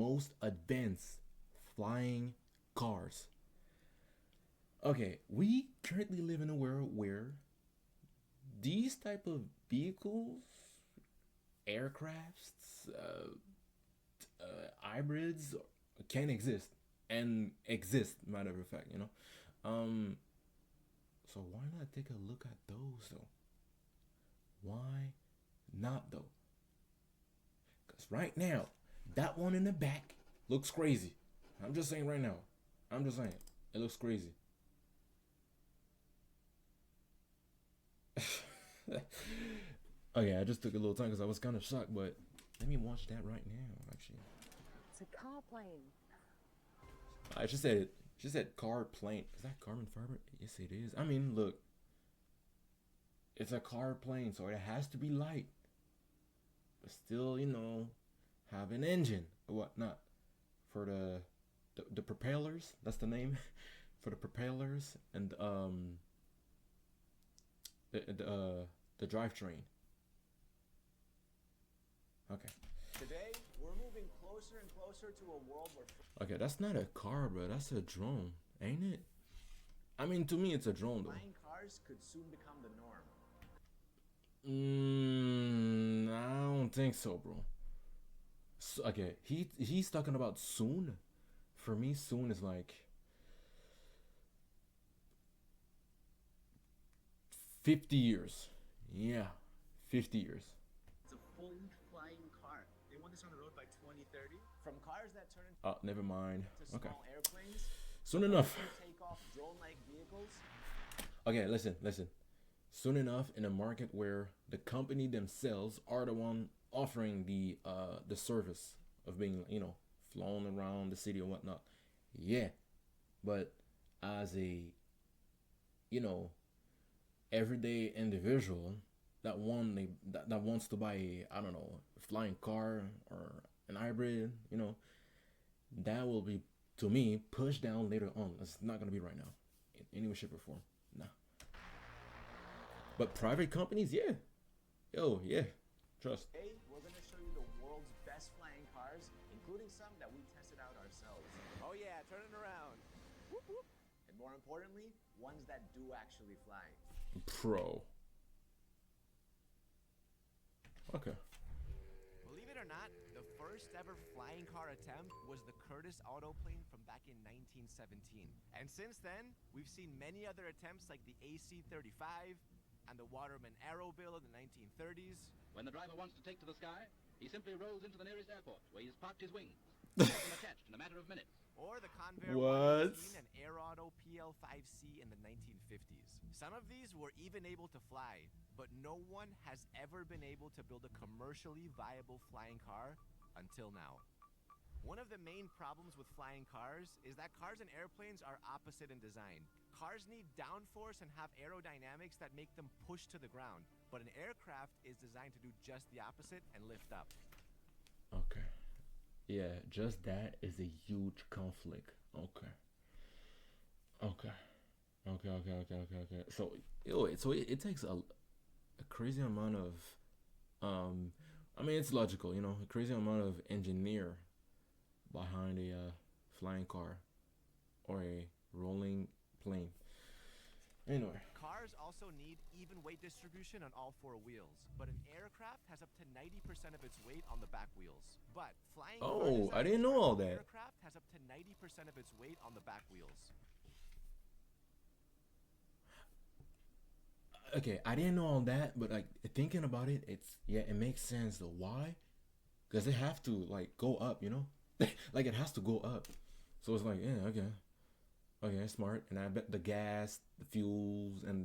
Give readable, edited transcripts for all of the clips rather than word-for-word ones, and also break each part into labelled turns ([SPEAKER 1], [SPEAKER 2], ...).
[SPEAKER 1] most advanced flying cars. Okay, we currently live in a world where these type of vehicles, aircrafts, hybrids can exist and exist. Matter of fact, So why not take a look at those though? Why not though? Cause right now, that one in the back looks crazy. I'm just saying right now. I'm just saying it looks crazy. Okay, I just took a little time because I was kind of shocked, but let me watch that right now. Actually,
[SPEAKER 2] it's a car plane.
[SPEAKER 1] I just said it. She said car plane. Is that carbon fiber? Yes, it is. I mean, look, it's a car plane, so it has to be light, but still, have an engine or whatnot for the propellers. That's the name for the propellers and the drivetrain. Okay.
[SPEAKER 3] Today, we're moving closer and closer to a world where...
[SPEAKER 1] Okay, that's not a car, bro. That's a drone, ain't it? I mean, to me, it's a drone, though.
[SPEAKER 3] Flying cars could soon become the norm.
[SPEAKER 1] I don't think so, bro. So, okay, he's talking about soon. For me, soon is like 50 years. Yeah, 50 years.
[SPEAKER 3] It's a fully flying car. They want this on the road by 2030. From cars that turn into...
[SPEAKER 1] Oh, never mind.
[SPEAKER 3] Okay. Small airplanes.
[SPEAKER 1] Soon enough.
[SPEAKER 3] Take off drone-like vehicles.
[SPEAKER 1] Okay, listen. Soon enough, in a market where the company themselves are the one offering the service of being, flown around the city or whatnot. Yeah, but as a, everyday individual that wants to buy a, I don't know, a flying car or an hybrid, that will be, to me, pushed down later on. It's not gonna be right now, in any way, shape, or form. Nah. But private companies, yeah. Yeah. Trust.
[SPEAKER 3] Today, we're gonna show you the world's best flying cars, including some that we tested out ourselves. Oh yeah, turn it around. Whoop, whoop. And more importantly, ones that do actually fly.
[SPEAKER 1] Pro. Okay.
[SPEAKER 3] Believe it or not, the first ever flying car attempt was the Curtiss autoplane from back in 1917. And since then, we've seen many other attempts like the AC-35 and the Waterman Aerobill in the 1930s.
[SPEAKER 4] When the driver wants to take to the sky, he simply rolls into the nearest airport where he's parked his wings. Has them attached in a matter of minutes.
[SPEAKER 3] Or the Convair 118 and Air Auto PL5C in the 1950s. Some of these were even able to fly, but no one has ever been able to build a commercially viable flying car until now. One of the main problems with flying cars is that cars and airplanes are opposite in design. Cars need downforce and have aerodynamics that make them push to the ground, but an aircraft is designed to do just the opposite and lift up.
[SPEAKER 1] Okay. Yeah, just that is a huge conflict. Okay. So, it takes a crazy amount of, I mean, it's logical, a crazy amount of engineer behind a flying car or a rolling plane. Anyway.
[SPEAKER 3] Cars also need even weight distribution on all four wheels, but an aircraft has up to 90% of its weight on the back wheels. But flying
[SPEAKER 1] cars, I didn't know all that.
[SPEAKER 3] Aircraft has up to 90% of its weight on the back wheels.
[SPEAKER 1] Okay, I didn't know all that, but like thinking about it, it makes sense though. Why? Because they have to like go up, like it has to go up. So it's like, yeah, okay, smart. And I bet the gas, the fuels, and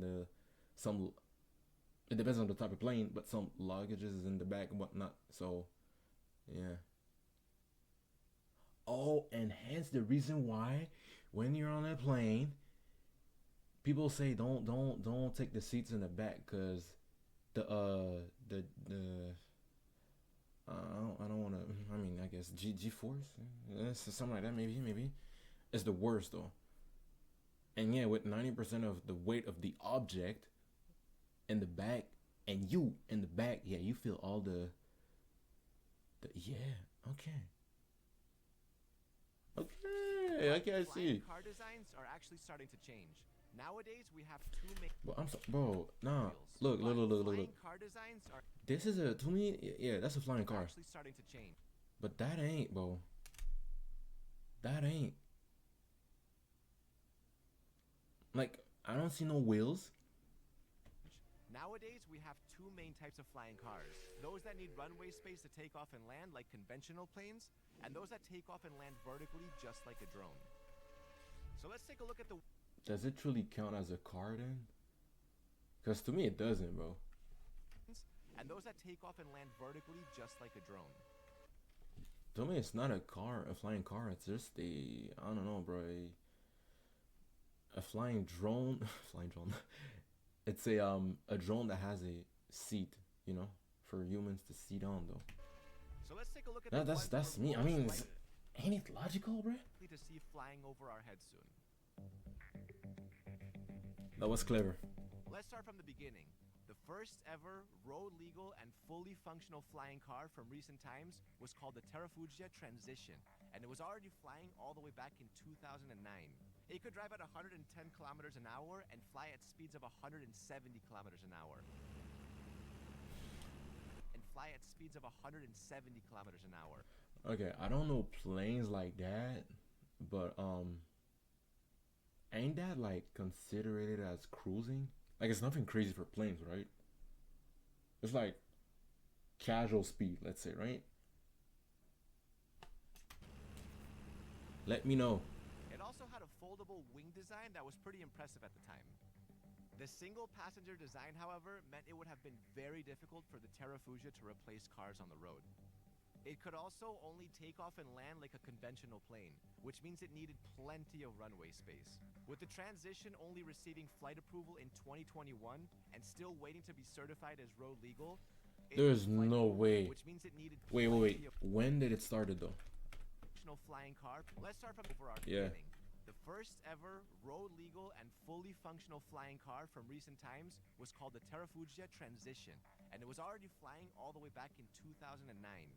[SPEAKER 1] it depends on the type of plane, but some luggages is in the back and whatnot. So, yeah. Oh, and hence the reason why when you're on a plane, people say don't take the seats in the back because I don't want to. I mean, I guess G force, something like that. Maybe it's the worst though. And yeah, with 90% of the weight of the object in the back, and you in the back, yeah, you feel all the yeah, okay. Yeah, I can't
[SPEAKER 3] flying
[SPEAKER 1] see.
[SPEAKER 3] car designs are actually starting to change. Nowadays, we have two main
[SPEAKER 1] Bro, I'm so, bro, nah.
[SPEAKER 3] wheels.
[SPEAKER 1] Look,
[SPEAKER 3] but
[SPEAKER 1] look.
[SPEAKER 3] Flying car designs are
[SPEAKER 1] This is a, to me, yeah, that's a flying car.
[SPEAKER 3] actually starting to change.
[SPEAKER 1] But that ain't, bro. That ain't. Like, I don't see no wheels.
[SPEAKER 3] Nowadays, we have two main types of flying cars. Those that need runway space to take off and land like conventional planes, and those that take off and land vertically just like a drone. So let's take a look at the
[SPEAKER 1] Does it truly count as a car then? Because to me, it doesn't, bro.
[SPEAKER 3] and those that take off and land vertically just like a drone.
[SPEAKER 1] To me, it's not a car, a flying car. It's just a, I don't know, bro. A flying drone. Flying drone. It's a drone that has a seat, you know, for humans to sit on though.
[SPEAKER 3] So let's take a look at
[SPEAKER 1] That's me. I mean, ain't it logical, bro?
[SPEAKER 3] to see flying over our heads soon.
[SPEAKER 1] That was clever.
[SPEAKER 3] Let's start from the beginning. The first ever road legal and fully functional flying car from recent times was called the Terrafugia Transition, and it was already flying all the way back in 2009. It could drive at 110 kilometers an hour and fly at speeds of 170 kilometers an hour.
[SPEAKER 1] Okay, I don't know planes like that, but ain't that like considered as cruising? Like it's nothing crazy for planes, right? It's like casual speed, let's say, right? Let me know.
[SPEAKER 3] It also had a foldable wing design that was pretty impressive at the time. The single passenger design, however, meant it would have been very difficult for the Terrafugia to replace cars on the road. It could also only take off and land like a conventional plane, which means it needed plenty of runway space. With the Transition only receiving flight approval in 2021 and still waiting to be certified as road legal,
[SPEAKER 1] There's no way.
[SPEAKER 3] which means it needed
[SPEAKER 1] Wait.
[SPEAKER 3] plenty of
[SPEAKER 1] When did it started though?
[SPEAKER 3] functional flying car. Let's start from over our
[SPEAKER 1] Yeah.
[SPEAKER 3] beginning. The first ever road legal and fully functional flying car from recent times was called the Terrafugia Transition, and it was already flying all the way back in 2009.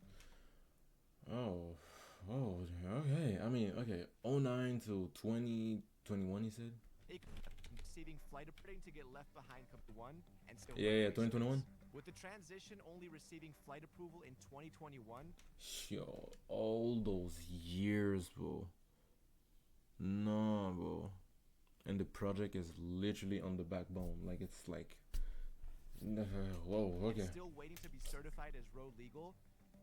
[SPEAKER 1] Oh, okay. I mean, okay. 09 to 2021, he said?
[SPEAKER 3] It receiving flight approval to get left behind one and still
[SPEAKER 1] Yeah, 2021.
[SPEAKER 3] With the Transition only receiving flight approval in 2021,
[SPEAKER 1] Yo, all those years, bro. No, bro. And the project is literally on the backbone. Like, it's like... Whoa, okay.
[SPEAKER 3] it's still waiting to be certified as road legal.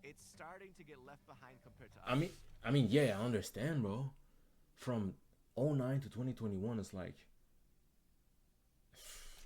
[SPEAKER 3] It's starting to get left behind compared to others.
[SPEAKER 1] I mean, yeah, I understand, bro. From 09 to 2021, it's like...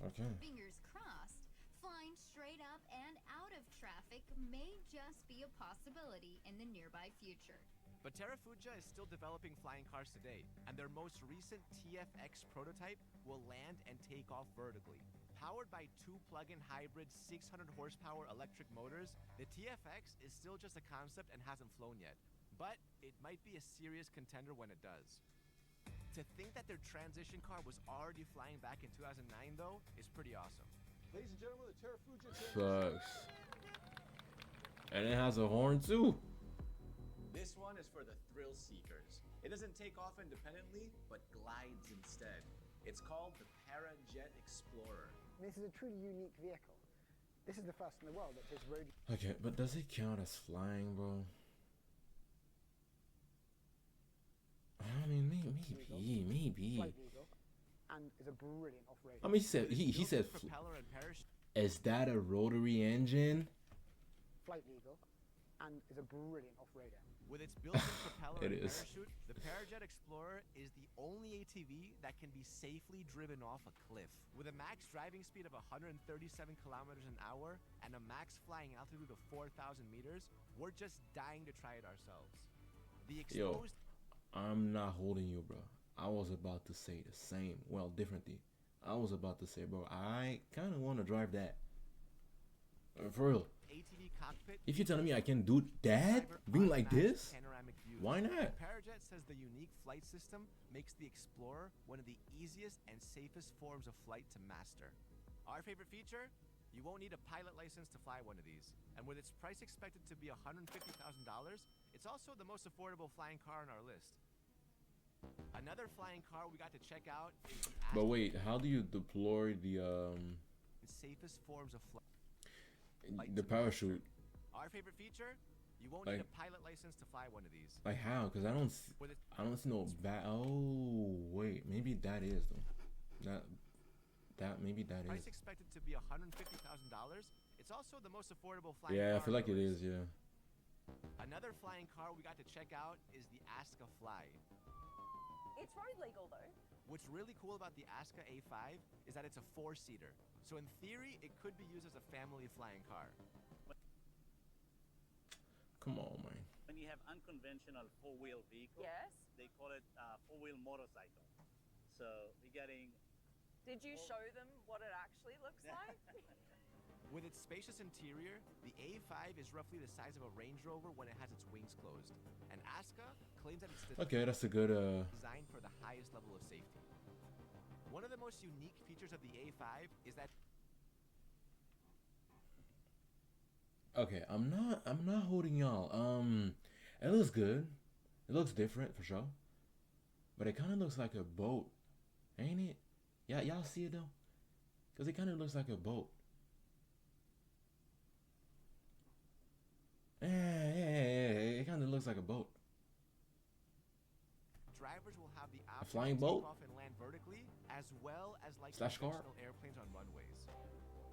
[SPEAKER 1] Okay.
[SPEAKER 5] Fingers crossed, flying straight up and out of traffic may just be a possibility in the nearby future.
[SPEAKER 3] But Terrafugia is still developing flying cars today, and their most recent TFX prototype will land and take off vertically. Powered by two plug-in hybrid 600 horsepower electric motors, the TFX is still just a concept and hasn't flown yet, but it might be a serious contender when it does. To think that their transition car was already flying back in 2009 though is pretty awesome.
[SPEAKER 6] Ladies and gentlemen, the Terrafugia
[SPEAKER 1] Sucks. And it has a horn too.
[SPEAKER 7] This one is for the thrill seekers. It doesn't take off independently, but glides instead. It's called the Parajet Explorer.
[SPEAKER 6] This is a truly unique vehicle. This is the first in the world that is road
[SPEAKER 1] Okay, but does it count as flying, bro? I mean, maybe.
[SPEAKER 6] flight legal and is a brilliant off-road.
[SPEAKER 1] I mean, he said,
[SPEAKER 3] Propeller and parachute.
[SPEAKER 1] is that a rotary engine?
[SPEAKER 6] Flight legal and is a brilliant off-roader.
[SPEAKER 3] With its built-in propeller
[SPEAKER 1] It
[SPEAKER 3] and
[SPEAKER 1] is.
[SPEAKER 3] parachute, the Parajet Explorer is the only ATV that can be safely driven off a cliff. With a max driving speed of 137 kilometers an hour and a max flying altitude of 4,000 meters, we're just dying to try it ourselves. The
[SPEAKER 1] Yo,
[SPEAKER 3] exposed
[SPEAKER 1] I'm not holding you, bro. I was about to say the same. Well, differently. I was about to say, bro, I kind of want to drive that. For real.
[SPEAKER 3] ATV cockpit.
[SPEAKER 1] If you're telling me I can do that, being like this,
[SPEAKER 3] Panoramic views.
[SPEAKER 1] why not?
[SPEAKER 3] Parajet says the unique flight system makes the Explorer one of the easiest and safest forms of flight to master. Our favorite feature? You won't need a pilot license to fly one of these. And with its price expected to be $150,000, it's also the most affordable flying car on our list. Another flying car we got to check out is the
[SPEAKER 1] But wait, how do you deploy the
[SPEAKER 3] safest forms of flight.
[SPEAKER 1] parachute?
[SPEAKER 3] Our favorite feature? You won't
[SPEAKER 1] Like-
[SPEAKER 3] need a pilot license to fly one of these.
[SPEAKER 1] Like how? Because I don't see no bat. Oh wait, maybe that is though. Maybe that
[SPEAKER 3] Price
[SPEAKER 1] is.
[SPEAKER 3] expected to be $150,000. It's also the most affordable flying
[SPEAKER 1] Yeah, I
[SPEAKER 3] car
[SPEAKER 1] feel like it
[SPEAKER 3] nowadays.
[SPEAKER 1] is. Yeah.
[SPEAKER 3] Another flying car we got to check out is the Aska Fly.
[SPEAKER 2] It's road legal though.
[SPEAKER 3] What's really cool about the Aska A5 is that it's a 4-seater. So in theory, it could be used as a family flying car.
[SPEAKER 1] Come on, man.
[SPEAKER 8] When you have unconventional four-wheel vehicles,
[SPEAKER 2] Yes.
[SPEAKER 8] they call it four-wheel motorcycle. So we're getting
[SPEAKER 2] Did you show them what it actually looks like?
[SPEAKER 3] With its spacious interior, the A5 is roughly the size of a Range Rover when it has its wings closed. And Aska claims that it's
[SPEAKER 1] Okay, that's a good
[SPEAKER 3] designed for the highest level of safety. One of the most unique features of the A5 is that
[SPEAKER 1] Okay, I'm not holding y'all. It looks good. It looks different for sure. But it kind of looks like a boat, ain't it? Yeah, y'all see it though? Cause it kind of looks like a boat. Yeah. It kind of looks like a boat.
[SPEAKER 3] drivers will have the option
[SPEAKER 1] flying
[SPEAKER 3] to
[SPEAKER 1] boat?
[SPEAKER 3] take off and land vertically, as well as like
[SPEAKER 1] Slash car?
[SPEAKER 3] conventional airplanes on runways.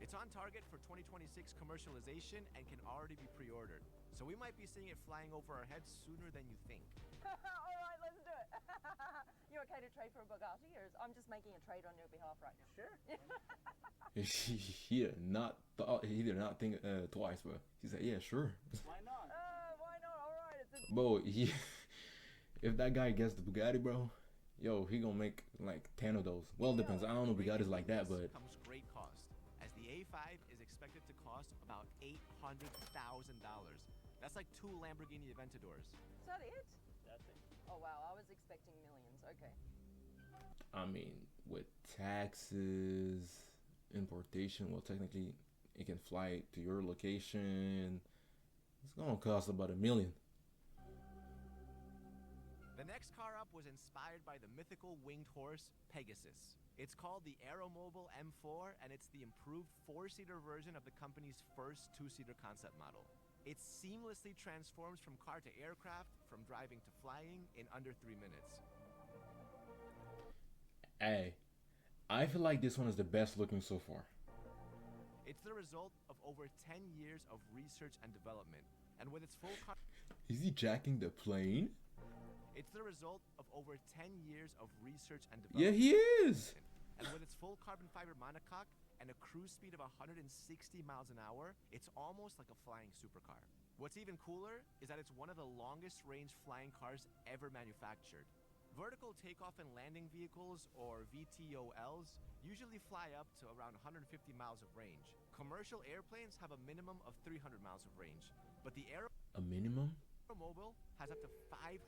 [SPEAKER 3] It's on target for 2026 commercialization and can already be pre-ordered. So we might be seeing it flying over our heads sooner than you think.
[SPEAKER 2] All right, let's do it. You okay to trade for a Bugatti, or I'm just making a trade on your behalf right now?
[SPEAKER 6] Sure.
[SPEAKER 1] He did not think twice, bro. He said, "Yeah, sure."
[SPEAKER 8] why not?
[SPEAKER 2] Why not? All right, it's a
[SPEAKER 1] Bro, if that guy gets the Bugatti, bro, yo, he gonna make like 10 of those. Well, it depends. I don't know Bugattis like that, but
[SPEAKER 3] comes great cost, as the A5 is expected to cost about $800,000. That's like 2 Lamborghini Aventadors.
[SPEAKER 2] Is that it?
[SPEAKER 8] That's it.
[SPEAKER 2] Oh wow, I was expecting millions. Okay.
[SPEAKER 1] I mean, with taxes, importation, well, technically, it can fly to your location. It's gonna cost about $1 million.
[SPEAKER 3] The next car up was inspired by the mythical winged horse, Pegasus. It's called the Aeromobile M4, and it's the improved 4-seater version of the company's first 2-seater concept model. It seamlessly transforms from car to aircraft, from driving to flying, in under 3 minutes.
[SPEAKER 1] Hey, I feel like this one is the best looking so far.
[SPEAKER 3] It's the result of over 10 years of research and development, and with its full
[SPEAKER 1] Is he jacking the plane?
[SPEAKER 3] It's the result of over 10 years of research and
[SPEAKER 1] Yeah,
[SPEAKER 3] development.
[SPEAKER 1] he is.
[SPEAKER 3] And with its full carbon fiber monocoque and a cruise speed of 160 miles an hour, it's almost like a flying supercar. What's even cooler is that it's one of the longest range flying cars ever manufactured. Vertical takeoff and landing vehicles, or VTOLs, usually fly up to around 150 miles of range. Commercial airplanes have a minimum of 300 miles of range, but the
[SPEAKER 1] A minimum?
[SPEAKER 3] Aeromobile has up to 500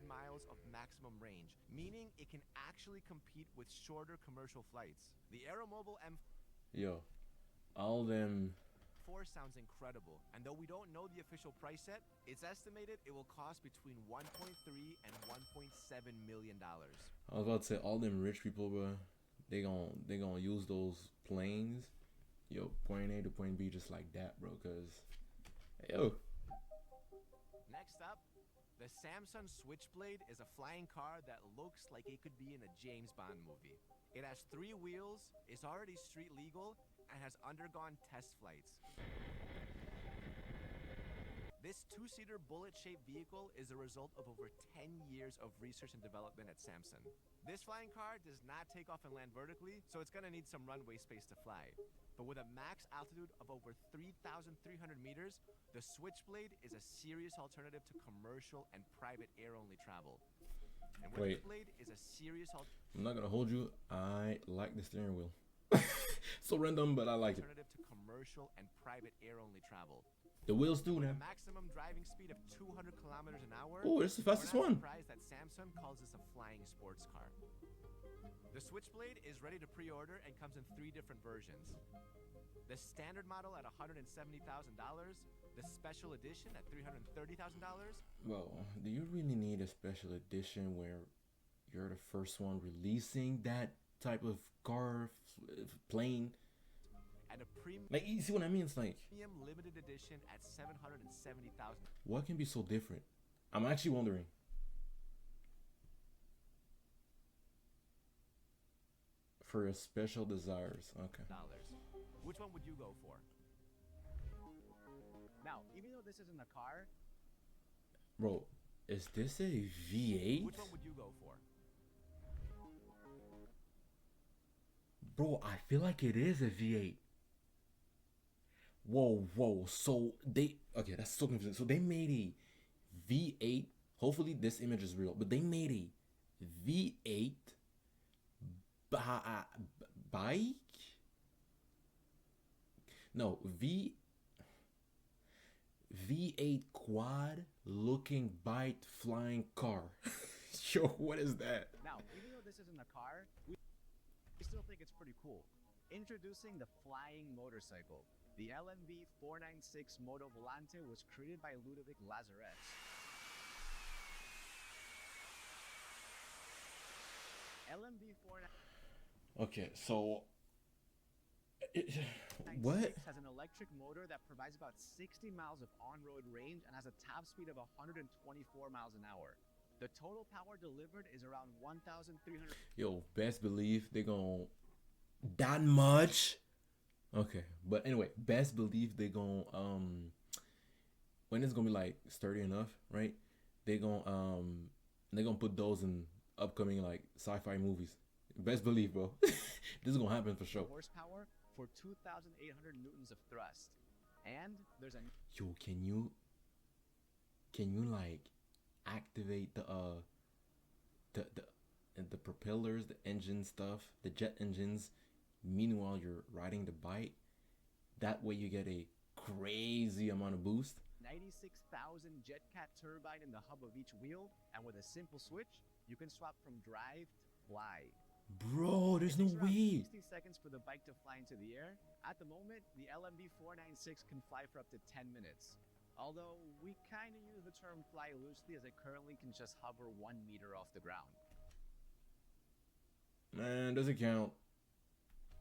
[SPEAKER 3] miles of maximum range, meaning it can actually compete with shorter commercial flights. The Aeromobile
[SPEAKER 1] Yo, all them.
[SPEAKER 3] M4 sounds incredible, and though we don't know the official price yet, it's estimated it will cost between $1.3 and $1.7 million.
[SPEAKER 1] I was about to say all them rich people, bro. They gonna use those planes, yo, point A to point B just like that, bro. Cause, yo,
[SPEAKER 3] Next up, the Samsung Switchblade is a flying car that looks like it could be in a James Bond movie. It has 3 wheels, is already street legal, and has undergone test flights. This 2-seater bullet-shaped vehicle is a result of over 10 years of research and development at Samsung. This flying car does not take off and land vertically, so it's gonna need some runway space to fly. But with a max altitude of over 3,300 meters, the Switchblade is a serious alternative to commercial and private air-only travel. And
[SPEAKER 1] Wait.
[SPEAKER 3] Switchblade is a serious
[SPEAKER 1] I'm not gonna hold you. I like the steering wheel. So random, but I like it.
[SPEAKER 3] alternative to commercial and private air-only travel.
[SPEAKER 1] The wheels too,
[SPEAKER 3] With a
[SPEAKER 1] man.
[SPEAKER 3] maximum driving speed of 200 kilometers an hour.
[SPEAKER 1] Oh, this is the fastest
[SPEAKER 3] we're
[SPEAKER 1] one.
[SPEAKER 3] not surprised that Samsung calls this a flying sports car. The Switchblade is ready to pre-order and comes in 3 different versions. The standard model at $170,000, the special edition at $330,000,
[SPEAKER 1] Well, do you really need a special edition where you're the first one releasing that type of car, plane.
[SPEAKER 3] And a premium
[SPEAKER 1] Like, you see what I mean? It's like,
[SPEAKER 3] limited edition at 770,000.
[SPEAKER 1] what can be so different? I'm actually wondering. For your special desires, okay.
[SPEAKER 3] Which one would you go for?
[SPEAKER 7] Now, even though this isn't a car,
[SPEAKER 1] Bro, is this a V8?
[SPEAKER 3] Which one would you go for?
[SPEAKER 1] Bro, I feel like it is a V8. Whoa. So they, okay, that's so confusing. So they made a V8. Hopefully this image is real, but they made a V8 bike. No, V8 quad looking bite flying car. Yo, what is that?
[SPEAKER 7] now, even though this isn't a car, we still think it's pretty cool. Introducing the flying motorcycle. The LMV 496 Moto Volante was created by Ludovic Lazares. LMV 496
[SPEAKER 1] Okay, so what?
[SPEAKER 7] has an electric motor that provides about 60 miles of on-road range and has a top speed of 124 miles an hour. The total power delivered is around 1,300.
[SPEAKER 1] Yo, best believe they gon' that much. Okay, but anyway, best believe they gon' when it's gonna be like sturdy enough, right? They gonna put those in upcoming like sci-fi movies. Best believe, bro. This is gonna happen for sure.
[SPEAKER 7] Horsepower for 2,800 newtons of thrust. And there's a
[SPEAKER 1] Yo, can you like activate the propellers, the engine stuff, the jet engines, meanwhile you're riding the bike? That way you get a crazy amount of boost.
[SPEAKER 7] 96,000 JetCat turbine in the hub of each wheel, and with a simple switch, you can swap from drive to fly.
[SPEAKER 1] Bro, there's no
[SPEAKER 7] It takes around
[SPEAKER 1] way.
[SPEAKER 7] 60 seconds for the bike to fly into the air. At the moment, the LMB 496 can fly for up to 10 minutes. Although, we kind of use the term fly loosely as it currently can just hover 1 meter off the ground.
[SPEAKER 1] Man, doesn't count.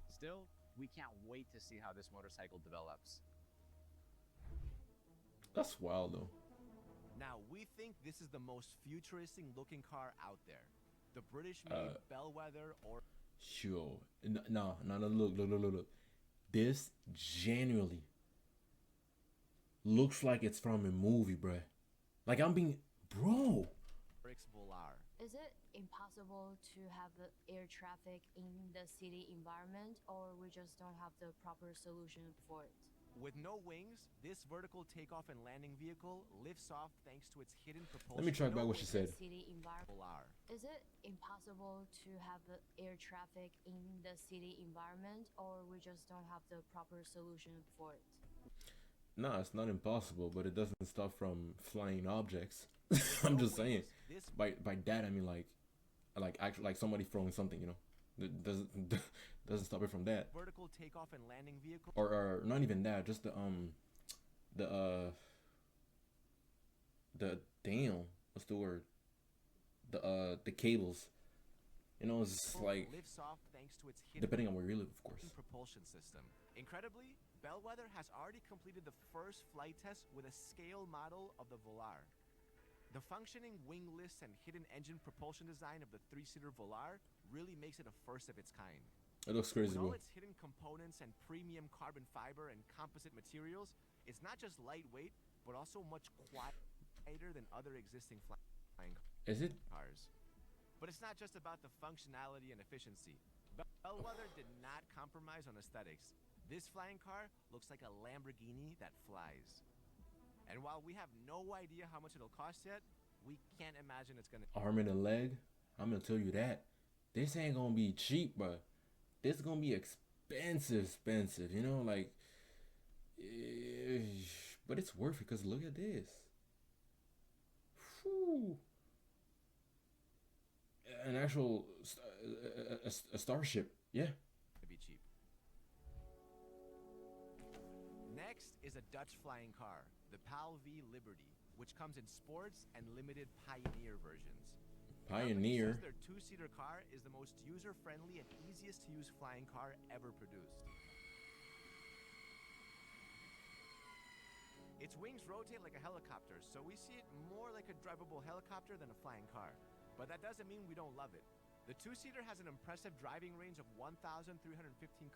[SPEAKER 7] Still, we can't wait to see how this motorcycle develops.
[SPEAKER 1] That's wild though.
[SPEAKER 3] Now, we think this is the most futuristic looking car out there. The British-made Bellwether or...
[SPEAKER 1] Sure. No, look. This genuinely looks like it's from a movie, bruh. Like I'm being... Bro.
[SPEAKER 3] Volar.
[SPEAKER 9] Is it impossible to have the air traffic in the city environment, or we just don't have the proper solution for it?
[SPEAKER 3] With no wings, this vertical takeoff and landing vehicle lifts off thanks to its hidden propulsion.
[SPEAKER 1] Let me track back what she said.
[SPEAKER 9] City environment. Is it impossible to have the air traffic in the city environment, or we just don't have the proper solution for it?
[SPEAKER 1] Nah, it's not impossible, but it doesn't stop from flying objects. I'm just saying. By that I mean like actually like somebody throwing something, you know. That doesn't stop it from that.
[SPEAKER 3] Vertical takeoff and landing vehicle.
[SPEAKER 1] Or not even that, just the damn, what's the word? The cables. You know, it's like
[SPEAKER 3] lifts off thanks to its hidden
[SPEAKER 1] depending on where you live, of course.
[SPEAKER 3] Propulsion system. Incredibly, Bellwether has already completed the first flight test with a scale model of the Volar. The functioning wingless and hidden engine propulsion design of the 3-seater Volar really makes it a first of its kind.
[SPEAKER 1] It looks crazy,
[SPEAKER 3] With all
[SPEAKER 1] bro.
[SPEAKER 3] its hidden components and premium carbon fiber and composite materials, it's not just lightweight, but also much quieter than other existing flying
[SPEAKER 1] Is it?
[SPEAKER 3] cars. But it's not just about the functionality and efficiency. Bellwether did not compromise on aesthetics. This flying car looks like a Lamborghini that flies. And while we have no idea how much it'll cost yet, we can't imagine it's gonna...
[SPEAKER 1] Arm and a leg? I'm gonna tell you that. This ain't gonna be cheap, bro. This is gonna be expensive, you know, like... but it's worth it, because look at this. Whew. An actual... a starship, yeah.
[SPEAKER 3] To be cheap. Next is a Dutch flying car, the PAL V Liberty, which comes in sports and limited Pioneer versions.
[SPEAKER 1] Pioneer.
[SPEAKER 3] Says their two-seater car is the most user-friendly and easiest to use flying car ever produced. Its wings rotate like a helicopter, so we see it more like a drivable helicopter than a flying car. But that doesn't mean we don't love it. The two-seater has an impressive driving range of 1,315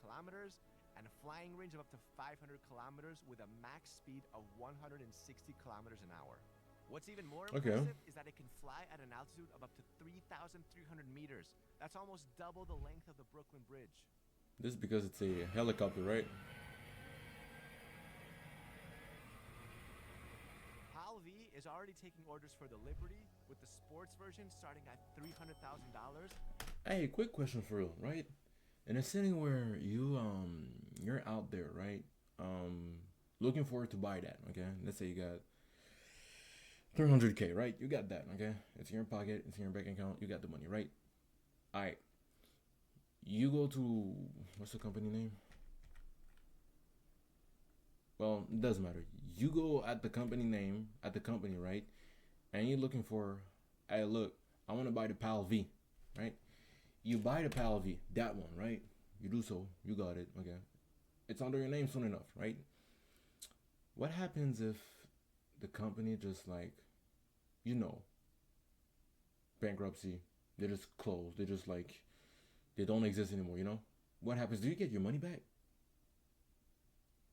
[SPEAKER 3] kilometers and a flying range of up to 500 kilometers with a max speed of 160 kilometers an hour. What's even more impressive is that it can fly at an altitude of up to 3,300 meters. That's almost double the length of the Brooklyn Bridge.
[SPEAKER 1] This is because it's a helicopter, right?
[SPEAKER 3] PAL V is already taking orders for the Liberty, with the sports version starting at $300,000.
[SPEAKER 1] Hey, quick question for you, right? In a setting where you're out there, right? Looking forward to buy that, okay? Let's say you got 300K, right? You got that, okay? It's in your pocket, it's in your bank account, you got the money, right? Alright. You go to, what's the company name? Well, it doesn't matter. You go at the company name, right? And you're looking for, hey, look, I want to buy the PAL V, right? You buy the PAL V, that one, right? You do so, you got it, okay? It's under your name soon enough, right? What happens if the company just like, bankruptcy, they just close, they just like, they don't exist anymore, What happens? Do you get your money back?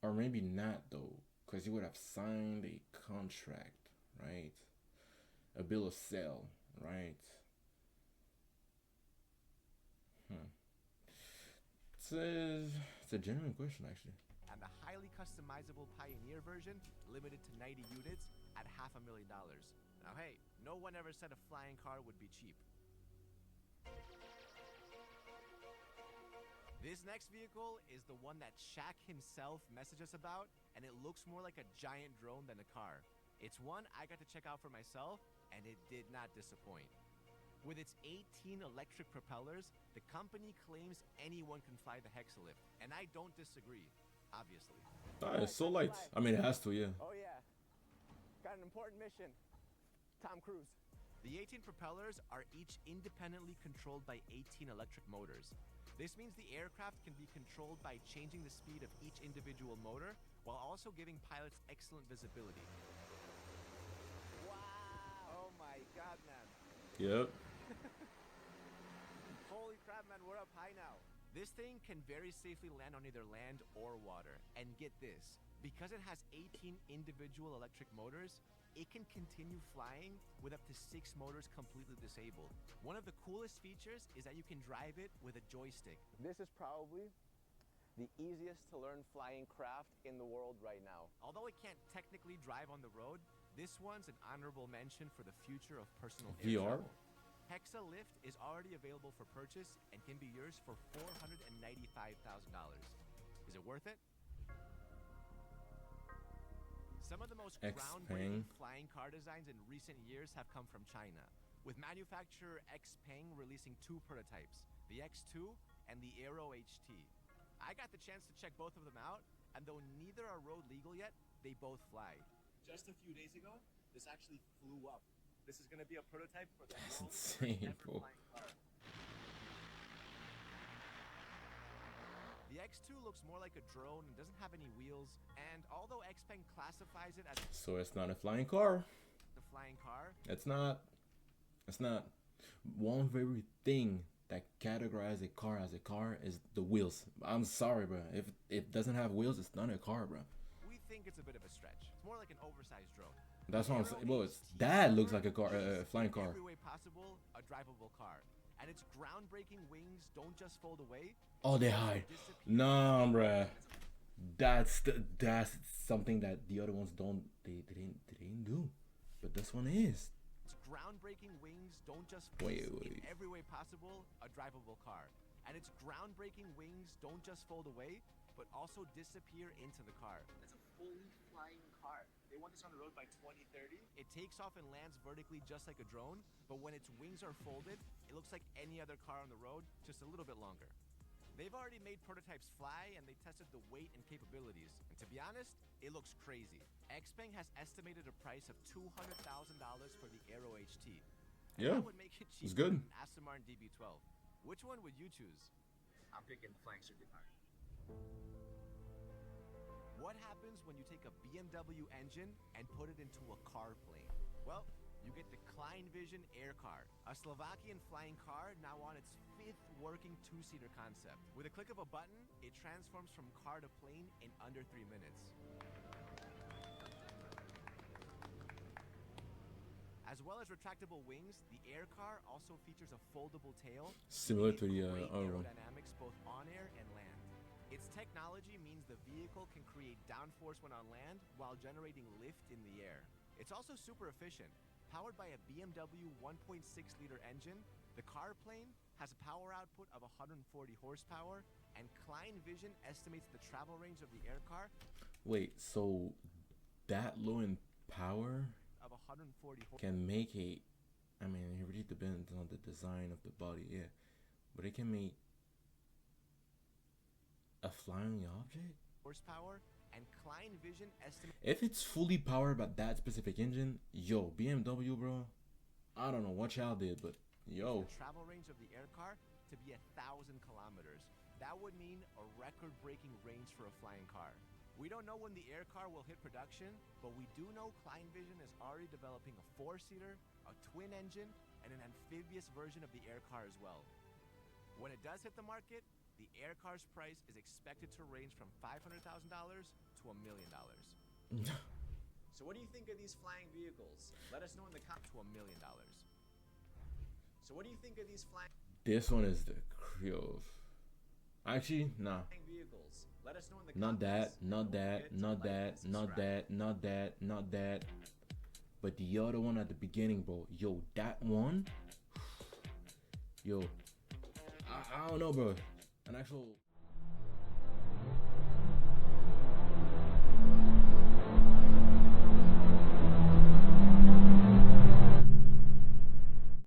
[SPEAKER 1] Or maybe not though, because you would have signed a contract, right? A bill of sale, right? It's a genuine question, actually.
[SPEAKER 3] And the highly customizable Pioneer version, limited to 90 units at $500,000. Now hey, no one ever said a flying car would be cheap. This next vehicle is the one that Shaq himself messaged us about, and it looks more like a giant drone than a car. It's one I got to check out for myself, and it did not disappoint. With its 18 electric propellers, the company claims anyone can fly the Hexalift, and I don't disagree, obviously.
[SPEAKER 1] It's so light. I mean, it has to, yeah.
[SPEAKER 7] Oh yeah. Got an important mission. Tom Cruise.
[SPEAKER 3] The 18 propellers are each independently controlled by 18 electric motors. This means the aircraft can be controlled by changing the speed of each individual motor, while also giving pilots excellent visibility.
[SPEAKER 7] Wow! Oh my god, man.
[SPEAKER 1] Yep.
[SPEAKER 7] Holy crap, man, we're up high now.
[SPEAKER 3] This thing can very safely land on either land or water. And get this, because it has 18 individual electric motors, it can continue flying with up to 6 motors completely disabled. One of the coolest features is that you can drive it with a joystick.
[SPEAKER 7] This is probably the easiest to learn flying craft in the world right now.
[SPEAKER 3] Although it can't technically drive on the road, this one's an honorable mention for the future of personal air
[SPEAKER 1] VR?
[SPEAKER 3] travel. Hexalift is already available for purchase and can be yours for $495,000. Is it worth it? Some of the most groundbreaking flying car designs in recent years have come from China, with manufacturer XPeng releasing 2 prototypes, the X2 and the Aero HT. I got the chance to check both of them out, and though neither are road legal yet, they both fly.
[SPEAKER 7] Just a few days ago, this actually flew up. This is going to be a prototype for the
[SPEAKER 1] That's
[SPEAKER 7] world's
[SPEAKER 1] insane,
[SPEAKER 7] ever
[SPEAKER 1] bro.
[SPEAKER 7] flying car.
[SPEAKER 3] The X2 looks more like a drone and doesn't have any wheels, and although XPeng classifies it as
[SPEAKER 1] So it's not a flying car.
[SPEAKER 3] the flying car,
[SPEAKER 1] It's not. It's not. One very thing that categorizes a car as a car is the wheels. I'm sorry, bro. If it doesn't have wheels, it's not a car, bro.
[SPEAKER 3] we think it's a bit of a stretch. It's more like an oversized drone.
[SPEAKER 1] That's what I'm saying. Well,
[SPEAKER 3] HT,
[SPEAKER 1] that looks like a car,
[SPEAKER 3] is,
[SPEAKER 1] flying
[SPEAKER 3] in
[SPEAKER 1] car.
[SPEAKER 3] every way possible, a drivable car. And its groundbreaking wings don't just fold away.
[SPEAKER 1] Oh, they hide. Nah, bruh. That's something that the other ones don't. They didn't do, but this one is.
[SPEAKER 3] Its groundbreaking wings don't just
[SPEAKER 1] Wait.
[SPEAKER 3] in every way possible a drivable car. And its groundbreaking wings don't just fold away, but also disappear into the car.
[SPEAKER 7] It's a fully flying car. They want this on the road by 2030.
[SPEAKER 3] It takes off and lands vertically just like a drone, but when its wings are folded, it looks like any other car on the road, just a little bit longer. They've already made prototypes fly, and they tested the weight and capabilities. And to be honest, it looks crazy. XPeng has estimated a price of $200,000 for the Aero HT. And
[SPEAKER 1] Yeah,
[SPEAKER 3] that would make it
[SPEAKER 1] it's
[SPEAKER 3] cheaper
[SPEAKER 1] good.
[SPEAKER 3] than an Aston Martin DB12. Which one would you choose?
[SPEAKER 7] I'm picking flying circuit car.
[SPEAKER 3] What happens when you take a BMW engine and put it into a car plane? Well, you get the Klein Vision Air Car, a Slovakian flying car now on its 5th working two-seater concept. With a click of a button, it transforms from car to plane in under 3 minutes. As well as retractable wings, the air car also features a foldable tail,
[SPEAKER 1] Similar to
[SPEAKER 3] giving
[SPEAKER 1] the
[SPEAKER 3] it great
[SPEAKER 1] other one.
[SPEAKER 3] aerodynamics both on air and land. Its technology means the vehicle can create downforce when on land while generating lift in the air. It's also super efficient. Powered by a BMW 1.6-liter engine, the car plane has a power output of 140 horsepower, and Klein Vision estimates the travel range of the air car
[SPEAKER 1] Wait, so that low in power
[SPEAKER 3] of 140
[SPEAKER 1] can make a, I mean, it really depends on the design of the body, yeah, but it can make a flying object?
[SPEAKER 3] horsepower, and Klein Vision estimates
[SPEAKER 1] If it's fully powered by that specific engine, yo, BMW, bro, I don't know what y'all did, but yo,
[SPEAKER 3] the travel range of the air car to be 1,000 kilometers. That would mean a record-breaking range for a flying car. We don't know when the air car will hit production, but we do know Klein Vision is already developing a 4-seater, a twin engine, and an amphibious version of the air car as well. When it does hit the market, the air car's price is expected to range from $500,000 to $1 million.
[SPEAKER 7] So what do you think of these flying vehicles? Let us know in the comments.
[SPEAKER 3] To $1 million.
[SPEAKER 7] So what do you think of these flying
[SPEAKER 1] this one is the yo. Actually, nah.
[SPEAKER 7] vehicles? Let us know in the
[SPEAKER 1] Not
[SPEAKER 7] comments.
[SPEAKER 1] that, not that, not that, not that, not that, not that. But the other one at the beginning, bro. Yo, that one. Yo, I don't know, bro. An actual.